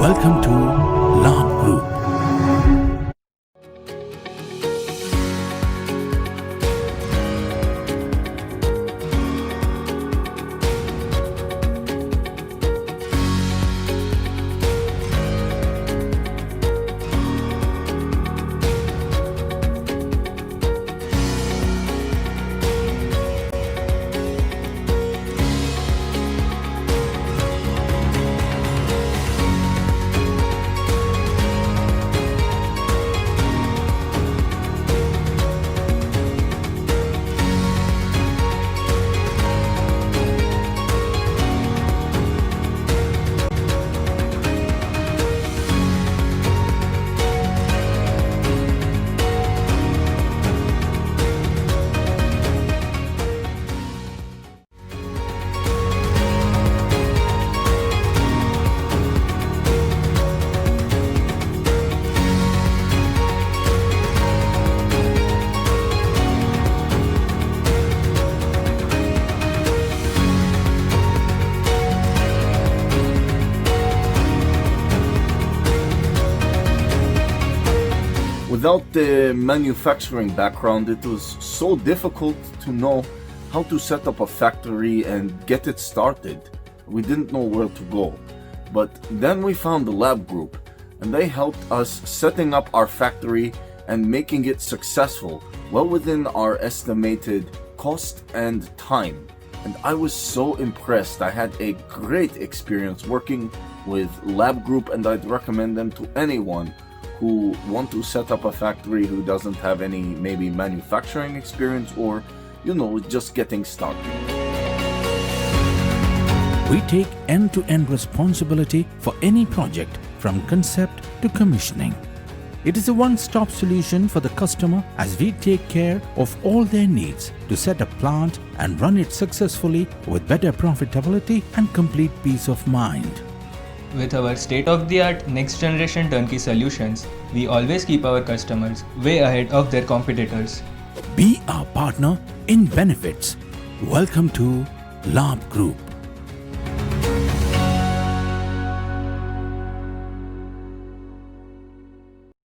Welcome to Labh Group. Without the manufacturing background, it was so difficult to know how to set up a factory and get it started. We didn't know where to go. But then we found the Labh Group, and they helped us setting up our factory and making it successful, well within our estimated cost and time. And I was so impressed. I had a great experience working with Labh Group, and I'd recommend them to anyone who want to set up a factory who doesn't have any maybe manufacturing experience or, just getting started. We take end-to-end responsibility for any project from concept to commissioning. It is a one-stop solution for the customer as we take care of all their needs to set a plant and run it successfully with better profitability and complete peace of mind. With our state-of-the-art next-generation turnkey solutions, we always keep our customers way ahead of their competitors. Be our partner in benefits. Welcome to Labh Group.